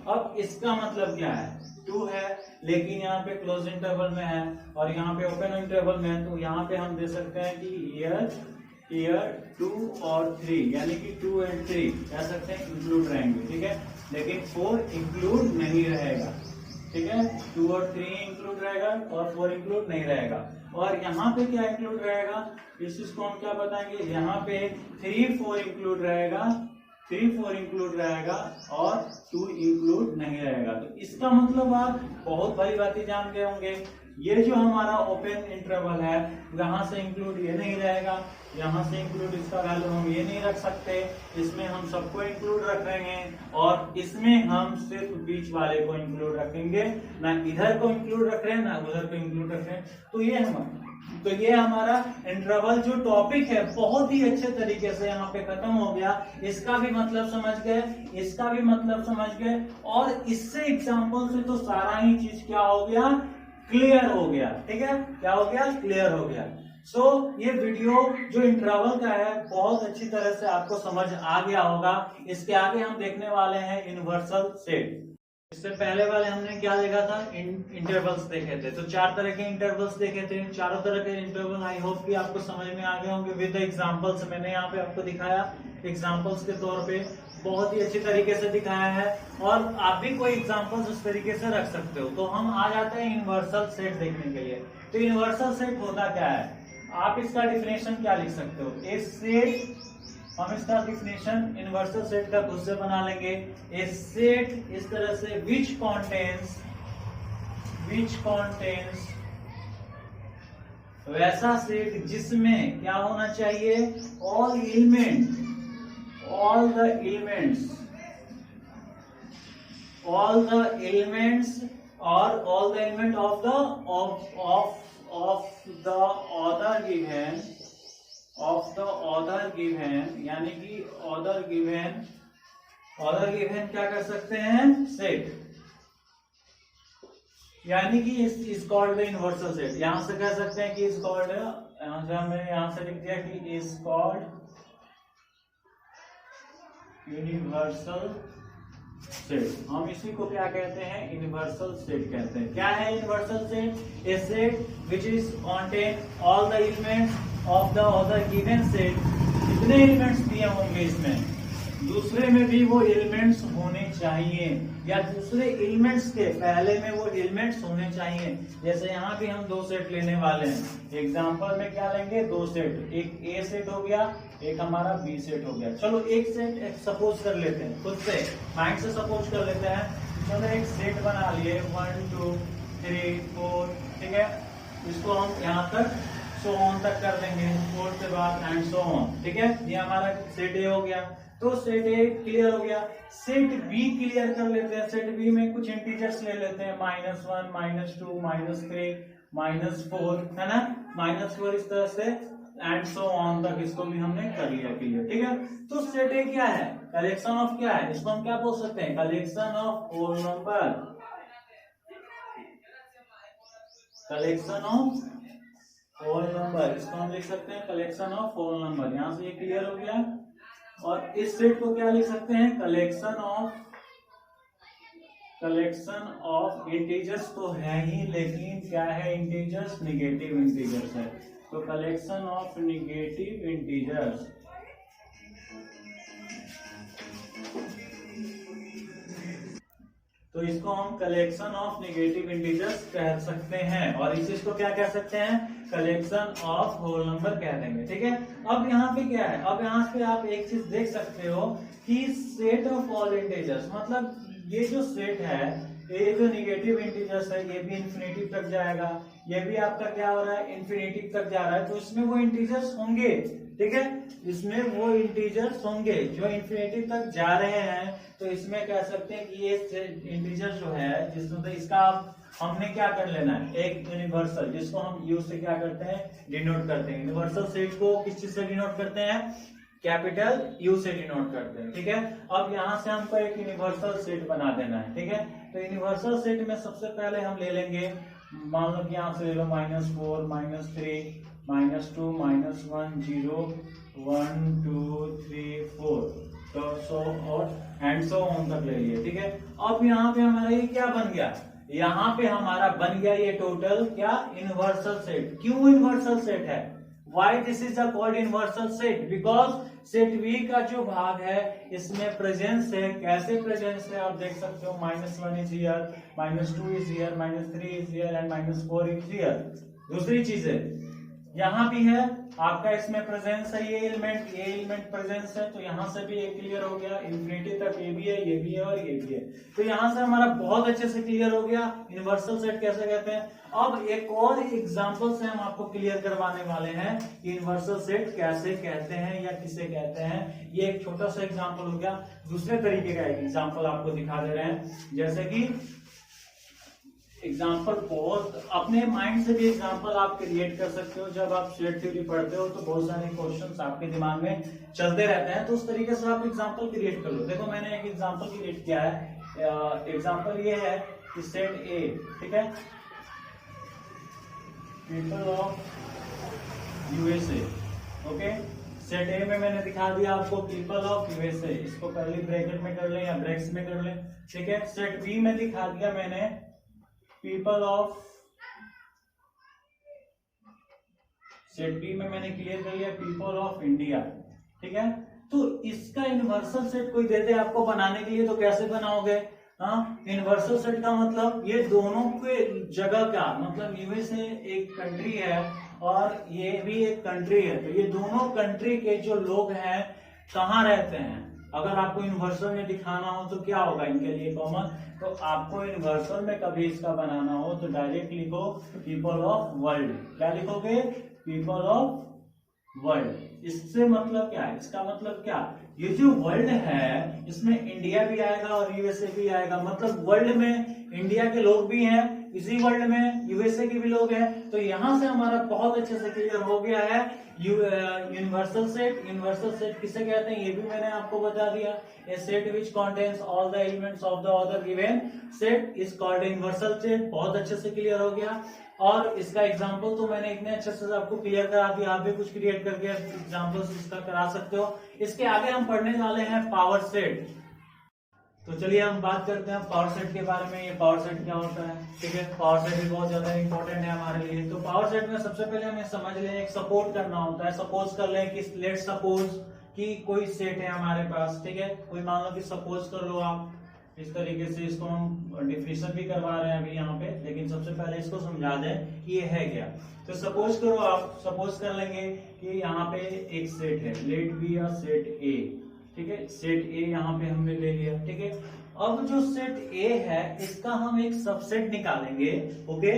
अब इसका मतलब क्या है, 2 है लेकिन यहाँ पे क्लोज इंटरवल में है और यहाँ पे ओपन इंटरवल में है, तो यहाँ पे हम दे सकते हैं कि ईयर 2 और 3, यानी कि 2 और 3 कह सकते हैं इंक्लूड रहेंगे, ठीक है। लेकिन 4 इंक्लूड नहीं रहेगा, ठीक है। 2 और 3 इंक्लूड रहेगा और 4 इंक्लूड नहीं रहेगा। और यहाँ पे क्या इंक्लूड रहेगा, इस चीज को हम क्या बताएंगे, यहाँ पे 3 4 इंक्लूड रहेगा, 3 4 इंक्लूड रहेगा और 2 इंक्लूड नहीं रहेगा। तो इसका मतलब आप बहुत बड़ी बातें जान गए होंगे। ये जो हमारा ओपन इंटरवल है, यहाँ से इंक्लूड ये नहीं रहेगा, यहाँ से इंक्लूड इसका वैल्यू हम ये नहीं रख सकते, इसमें हम सबको इंक्लूड रख रहे हैं और इसमें हम सिर्फ बीच वाले को इंक्लूड रखेंगे, ना इधर को इंक्लूड रख रहे हैं ना उधर को इंक्लूड रख रहे हैं। तो ये हमारा इंटरवल जो टॉपिक है बहुत ही अच्छे तरीके से यहाँ पे खत्म हो गया। इसका भी मतलब समझ गए, इसका भी मतलब समझ गए, और इससे एग्जाम्पल से तो सारा ही चीज क्या हो गया, क्लियर हो गया, ठीक है। क्या हो गया, क्लियर हो गया। सो ये वीडियो जो इंटरवल का है बहुत अच्छी तरह से आपको समझ आ गया होगा। इसके आगे हम देखने वाले हैं यूनिवर्सल सेट। इससे पहले वाले हमने क्या देखा था, इंटरवल्स देखे थे। तो 4 तरह के इंटरवल्स देखे थे। चारों तरह के इंटरवल आई होप कि आपको समझ में आ गए होंगे विद एग्जांपल्स। मैंने यहाँ पे आपको दिखाया एग्जांपल्स के तौर पे, बहुत ही अच्छी तरीके से दिखाया है, और आप भी कोई एग्जांपल्स उस तरीके से रख सकते हो। तो हम आ जाते हैं यूनिवर्सल सेट देखने के लिए। तो यूनिवर्सल सेट होता क्या है, आप इसका डिफिनेशन क्या लिख सकते हो, ए सेट, हम इसका डिफिनेशन यूनिवर्सल सेट का खुद से बना लेंगे। ए सेट इस तरह से विच कॉन्टेन्स वैसा सेट जिसमें क्या होना चाहिए, ऑल द एलिमेंट्स और all the element of the order given, यानी कि ऑर्डर गिवन क्या कर सकते हैं, सेट, यानी कि is called the universal set. यहां से कह सकते हैं कि इज कॉल्ड, यहां से लिख दिया कि इज कॉल्ड यूनिवर्सल सेट। हम इसी को क्या कहते हैं, यूनिवर्सल सेट कहते हैं। क्या है universal set? A set which is contain all the elements of the order given set. कितने एलिमेंट्स दिए होंगे इसमें, दूसरे में भी वो एलिमेंट्स होने चाहिए, या दूसरे एलिमेंट्स के पहले में वो एलिमेंट्स होने चाहिए। जैसे यहाँ भी हम दो सेट लेने वाले हैं, एग्जांपल में क्या लेंगे, दो सेट, एक ए सेट हो गया, एक हमारा बी सेट हो गया। चलो एक सेट सपोज कर लेते हैं, खुद से माइंड से सपोज कर लेते हैं। चलो एक सेट बना लिए 1 2 3 4, ठीक है। इसको हम यहाँ तक सो ऑन तक कर देंगे, 4 के बाद एंड सो ऑन, ठीक है। ये हमारा सेट ए हो गया, तो सेट ए क्लियर हो गया। सेट बी क्लियर कर लेते हैं। सेट बी में कुछ इंटीजर्स ले लेते हैं, -1 -2 -3 -4, है ना, -4, इस तरह से एंड सो ऑन तक इसको भी हमने कर लिया क्लियर, ठीक है। तो सेट ए क्या है, कलेक्शन ऑफ क्या है, इसको हम क्या बोल सकते हैं, collection of whole number, collection of whole number, इसको हम लिख सकते हैं कलेक्शन ऑफ होल नंबर। यहां से ये क्लियर हो गया। और इस सेट को क्या लिख सकते हैं, कलेक्शन ऑफ इंटीजर्स तो है ही, लेकिन क्या है, इंटीजर्स निगेटिव इंटीजर्स है, तो कलेक्शन ऑफ निगेटिव इंटीजर्स। तो इसको हम कलेक्शन ऑफ निगेटिव इंटीजर्स कह सकते हैं, और इस चीज को क्या कह सकते हैं, कलेक्शन ऑफ होल नंबर कह देंगे, ठीक है। अब यहाँ पे क्या है, अब यहाँ पे आप एक चीज देख सकते हो कि सेट ऑफ ऑल इंटीजर्स, मतलब ये जो सेट है, ये जो निगेटिव इंटीजर्स है, ये भी इंफिनिटी तक जाएगा, ये भी आपका क्या हो रहा है, इंफिनिटी तक जा रहा है, तो इसमें वो इंटीजर्स होंगे, ठीक है, इसमें वो इंटीजर्स होंगे जो इंफिनिटी तक जा रहे हैं। तो इसमें कह सकते हैं कि ये इंटीजर जो है, जिसमें तो इसका हमने क्या कर लेना है, एक यूनिवर्सल, जिसको हम यू से क्या करते हैं, डिनोट करते हैं। यूनिवर्सल सेट को किस चीज से डिनोट करते हैं, कैपिटल यू से डिनोट करते हैं, ठीक है। अब यहाँ से हमको एक यूनिवर्सल सेट बना देना है, ठीक है। तो यूनिवर्सल सेट में सबसे पहले हम ले लेंगे, मान लो कि यहाँ से ले लो -4 -3 -2 -1 0 1 2 3 4, तो सो और एंड सो ऑन तक ले लिए, ठीक है। अब यहाँ पे हमारा ये क्या बन गया, यहाँ पे हमारा बन गया ये टोटल क्या, यूनिवर्सल सेट। क्यों यूनिवर्सल सेट है, why this is a called universal set, because set V का जो भाग है इसमें प्रेजेंस है। कैसे प्रेजेंस है, आप देख सकते हो, -1 is here, -2 is here, -3 is here and -4 is here. दूसरी चीज है, यहाँ भी है आपका, इसमें प्रेजेंस है, ये एलिमेंट प्रेजेंस है, तो यहाँ से भी एक क्लियर हो गया, इंफिनिटी तक ये भी है, ये भी है और ये भी है। तो यहाँ से हमारा बहुत अच्छे से क्लियर हो गया यूनिवर्सल सेट कैसे कहते हैं। अब एक और एग्जांपल से हम आपको क्लियर करवाने वाले हैं कि यूनिवर्सल सेट कैसे कहते हैं या किसे कहते हैं। ये एक छोटा सा एग्जांपल हो गया, दूसरे तरीके का एक एग्जांपल आपको दिखा दे रहे हैं। जैसे कि एग्जाम्पल बहुत अपने माइंड से भी एग्जाम्पल आप क्रिएट कर सकते हो। जब आप सेट थ्योरी पढ़ते हो तो बहुत सारे क्वेश्चंस आपके दिमाग में चलते रहते हैं, तो उस तरीके से आप एग्जाम्पल क्रिएट कर लो। देखो मैंने एक एग्जाम्पल क्रिएट किया है, एग्जाम्पल ये है कि सेट ए, ठीक है, people of USA, okay. Set ए में मैंने दिखा दिया आपको पीपल ऑफ यूएसए, इसको कर्ली ब्रैकेट में कर लें या ब्रैकेट्स में कर लें, ठीक है। सेट बी में दिखा दिया मैंने पीपल ऑफ, सेट बी में मैंने क्लियर कर लिया पीपल ऑफ इंडिया, ठीक है। तो इसका यूनिवर्सल सेट कोई दे दे आपको बनाने के लिए, तो कैसे बनाओगे। हाँ, यूनिवर्सल सेट का मतलब ये दोनों के जगह का, मतलब यूएसए एक कंट्री है और ये भी एक कंट्री है, तो ये दोनों कंट्री के जो लोग हैं कहाँ रहते हैं। अगर आपको यूनिवर्सल में दिखाना हो तो क्या होगा इनके लिए कॉमन, तो आपको यूनिवर्सल में कभी इसका बनाना हो तो डायरेक्ट लिखो पीपल ऑफ वर्ल्ड। क्या लिखोगे, पीपल ऑफ वर्ल्ड। इससे मतलब क्या है, इसका मतलब क्या, ये जो वर्ल्ड है इसमें इंडिया भी आएगा और यूएसए भी आएगा, मतलब वर्ल्ड में इंडिया के लोग भी हैं, इसी वर्ल्ड में यूएसए के भी लोग हैं। तो यहां से हमारा बहुत अच्छे से क्लियर हो गया है यूनिवर्सल सेट। यूनिवर्सल सेट किसे कहते हैं ये भी मैंने आपको बता दिया, a set which contains all the elements of the order given set is called universal set. बहुत अच्छे से क्लियर हो गया। और इसका एग्जांपल तो मैंने इतने अच्छे से आपको क्लियर करा दिया, आप भी कुछ क्रिएट करके एग्जांपल्स इसका करा सकते हो। इसके आगे हम पढ़ने वाले हैं पावर सेट। तो चलिए हम बात करते हैं पावर सेट के बारे में। ये पावर सेट क्या होता है, ठीक है, पावर सेट भी बहुत ज्यादा इंपॉर्टेंट है हमारे लिए। तो पावर सेट में सबसे पहले हमें समझ लें एक सपोर्ट करना होता है। सपोज कर लें कि लेट सपोज कि कोई सेट है हमारे पास, ठीक है, कोई मान लो कि सपोज कर लो आप इस तरीके से, इसको हम डिफिनेशन भी करवा रहे हैं अभी यहाँ पे, लेकिन सबसे पहले इसको समझा दें कि ये है क्या। तो सपोज करो, आप सपोज कर लेंगे कि यहाँ पे एक सेट है, let be a set A, ठीक है, सेट ए यहाँ पे हमने ले लिया, ठीक है। अब जो सेट ए है इसका हम एक सबसेट निकालेंगे, ओके।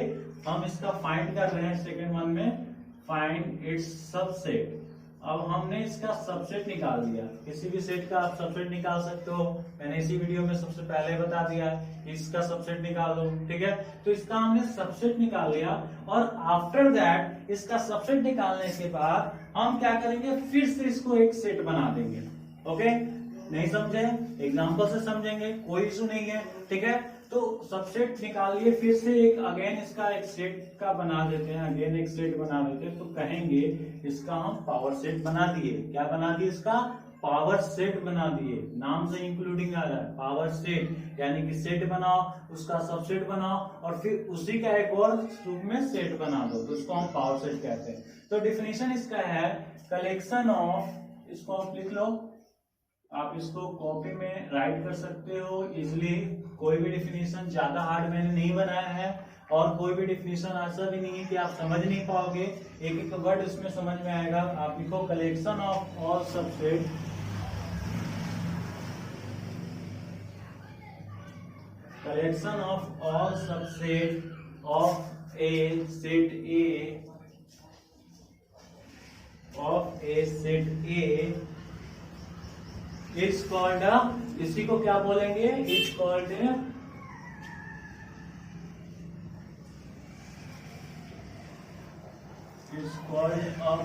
हम इसका फाइंड कर रहे हैं सेकंड वन में, फाइंड इट्स सबसेट। अब हमने इसका सबसेट निकाल दिया, किसी भी सेट का आप सबसेट निकाल सकते हो, मैंने इसी वीडियो में सबसे पहले बता दिया इसका सबसेट निकाल लो, ठीक है। तो इसका हमने सबसेट निकाल लिया और आफ्टर दैट इसका सबसेट निकालने के बाद हम क्या करेंगे, फिर से इसको एक सेट बना देंगे, ओके। नहीं समझे, एग्जांपल से समझेंगे, कोई इशू नहीं है, ठीक है। तो सबसेट निकालिए, फिर से एक अगेन इसका एक सेट का बना देते हैं, अगेन एक सेट बना देते हैं, तो कहेंगे इसका हम पावर सेट बना दिए। क्या बना दिए, इसका पावर सेट बना दिए, नाम से इंक्लूडिंग आ रहा है पावर सेट, यानी कि सेट बनाओ, उसका सबसेट बनाओ और फिर उसी का एक और रूप में सेट बना दो, तो उसको हम पावर सेट कहते हैं। तो डिफिनेशन इसका है कलेक्शन ऑफ, इसको आप लिख लो, आप इसको कॉपी में राइट कर सकते हो इजिली। कोई भी डिफिनेशन ज्यादा हार्ड मैंने नहीं बनाया है और कोई भी डिफिनेशन ऐसा भी नहीं है कि आप समझ नहीं पाओगे, एक एक वर्ड इसमें समझ में आएगा। आप लिखो collection of all subset, collection of all subset of A set A, of A set A is called, इसी को क्या बोलेंगे, is called a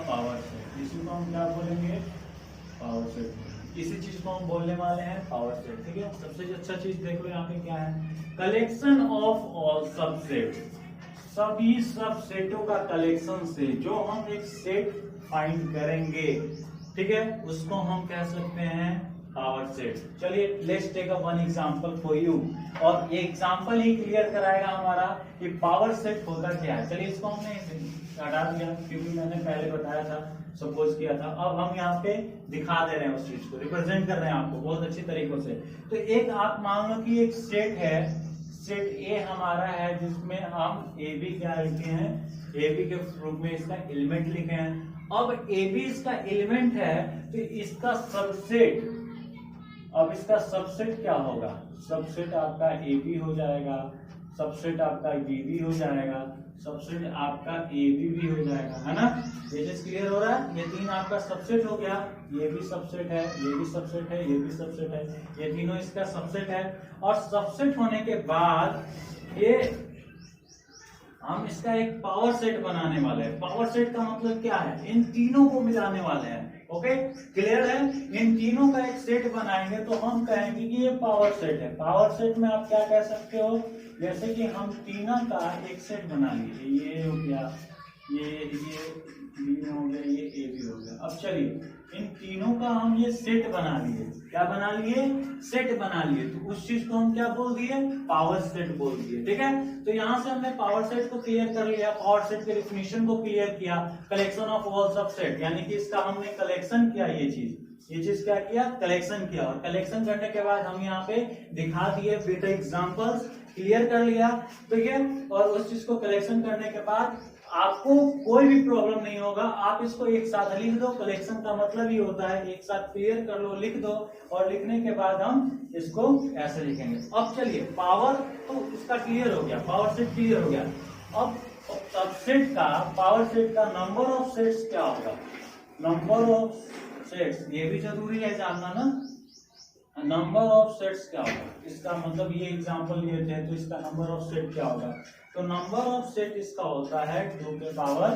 power set. इसी को हम क्या बोलेंगे, पावर सेट। इसी चीज को हम बोलने वाले हैं पावर सेट, ठीक है। सबसे अच्छा चीज देखो यहाँ पे क्या है, कलेक्शन ऑफ ऑल सबसेट, सभी सबसेटों का कलेक्शन से जो हम एक सेट फाइंड करेंगे, ठीक है, उसको हम कह सकते हैं पावर सेट। चलिए let's take a one example for you, और ये एग्जांपल ही क्लियर कराएगा हमारा कि पावर सेट होता क्या है। चलिए इसको हमने हटा दिया क्योंकि मैंने पहले बताया था, सपोज किया था। अब हम यहाँ पे दिखा दे रहे हैं, उस चीज को रिप्रेजेंट कर रहे हैं आपको बहुत अच्छी तरीकों से। तो एक आप मान लो कि एक सेट है, सेट ए हमारा है जिसमें हम ए बी क्या लिखे हैं, ए बी के रूप में इसका एलिमेंट लिखे हैं। अब ए बी इसका एलिमेंट है तो इसका सबसेट, अब इसका सबसेट क्या होगा, सबसेट आपका ए बी हो जाएगा, सबसेट आपका बी बी हो जाएगा, सबसेट आपका ए बी भी हो जाएगा, है ना। ये चीज क्लियर हो रहा है, ये तीन आपका सबसेट हो गया, ये भी सबसेट है, ये भी सबसेट है, ये भी सबसेट है, ये तीनों इसका सबसेट है। और सबसेट होने के बाद ये हम इसका एक पावर सेट बनाने वाले हैं। पावर सेट का मतलब क्या है, इन तीनों को मिलाने वाले हैं, ओके क्लियर है। इन तीनों का एक सेट बनाएंगे तो हम कहेंगे कि ये पावर सेट है। पावर सेट में आप क्या कह सकते हो, जैसे कि हम तीनों का एक सेट बना लीजिए, ये हो गया, ये बी हो गया, ये ए बी हो गया। अब चलिए इन तीनों का हम ये सेट बना लिए, क्या बना लिए, सेट बना लिए, तो उस चीज को हम क्या बोल दिए, पावर सेट बोल दिए, ठीक है। तो यहां से हमने पावर सेट को क्लियर कर लिया, पावर सेट के डिफिनेशन को क्लियर किया, कलेक्शन ऑफ ऑल सबसेट, यानी कि इसका हमने कलेक्शन किया, ये चीज क्या किया, कलेक्शन किया। और कलेक्शन करने के बाद हम यहाँ पे दिखा दिए विद एग्जांपल्स क्लियर कर लिया, ठीक है। और उस चीज को कलेक्शन करने के बाद आपको कोई भी प्रॉब्लम नहीं होगा। आप इसको एक साथ लिख दो, कलेक्शन का मतलब ही होता है एक साथ क्लियर कर लो, लिख दो, और लिखने के बाद हम इसको ऐसे लिखेंगे। अब चलिए पावर तो इसका क्लियर हो गया, पावर सेट क्लियर हो गया। अब सबसेट का, पावर सेट का नंबर ऑफ सेट्स क्या होगा, नंबर ऑफ सेट्स, ये भी जरूरी है जानना ना। नंबर ऑफ सेट्स क्या होगा, इसका मतलब ये एग्जांपल लिए थे तो इसका नंबर ऑफ सेट क्या होगा, तो नंबर ऑफ सेट इसका होता है 2 के पावर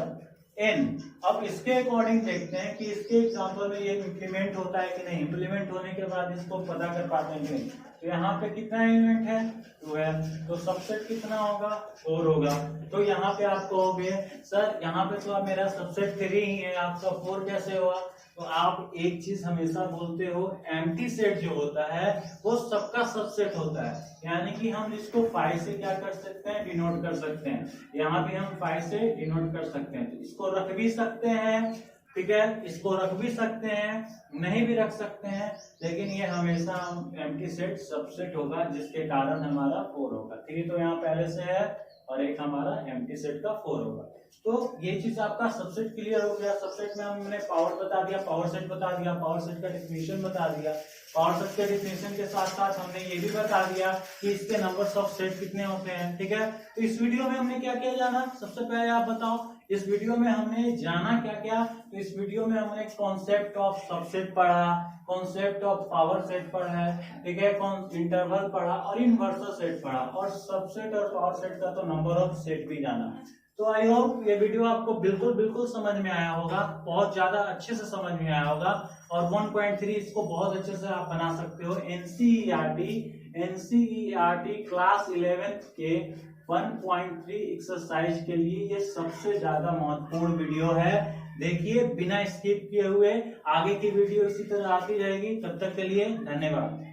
n। अब इसके अकॉर्डिंग देखते हैं कि इसके एग्जांपल में ये इंप्लीमेंट होता है कि नहीं, इंप्लीमेंट होने के बाद इसको पता कर पाते हैं कि नहीं। तो यहाँ पे कितना एलिमेंट है, 2 है, तो सबसेट कितना होगा, 4 होगा। तो यहाँ पे आप कहोगे सर यहाँ पे तो अब मेरा सबसेट 3 ही है, आपका 4 कैसे हुआ। तो आप एक चीज हमेशा बोलते हो, एम्प्टी सेट जो होता है वो सबका सबसेट होता है, यानी कि हम इसको 5 से क्या कर सकते हैं, डिनोट कर सकते हैं। यहाँ भी हम 5 से डिनोट कर सकते हैं, तो इसको रख भी सकते हैं, ठीक है, इसको रख भी सकते हैं, नहीं भी रख सकते हैं, लेकिन ये हमेशा एम्प्टी सेट सबसेट होगा, जिसके कारण हमारा 4 होगा। ठीक है, तो यहाँ पहले से है और एक हमारा एम्प्टी सेट का 4 होगा। तो ये चीज आपका सबसेट क्लियर हो गया। सबसेट में हमने पावर बता दिया, पावर सेट बता दिया, पावर सेट का डेफिनेशन बता दिया। पावर सेट के डेफिनेशन के साथ साथ हमने ये भी बता दिया कि इसके नंबर्स ऑफ सेट कितने होते हैं, ठीक है। तो इस वीडियो में हमने क्या क्या जाना, सबसे पहले आप बताओ इस वीडियो में हमने जाना क्या क्या। तो इस वीडियो में हमने कॉन्सेप्ट ऑफ सबसेट पढ़ा, कॉन्सेप्ट ऑफ पावर सेट पढ़ा है, ठीक है, इंटरवल पढ़ा और इनवर्सल सेट पढ़ा, और सबसेट और पावर सेट का तो नंबर ऑफ सेट भी जाना। तो आई होप ये वीडियो आपको बिल्कुल बिल्कुल समझ में आया होगा, बहुत ज्यादा अच्छे से समझ में आया होगा, और 1.3 इसको बहुत अच्छे से आप बना सकते हो। एनसीईआरटी क्लास 11 के 1.3 एक्सरसाइज के लिए ये सबसे ज्यादा महत्वपूर्ण वीडियो है। देखिए बिना स्किप किए हुए, आगे की वीडियो इसी तरह आती रहेगी। तब तक के लिए धन्यवाद।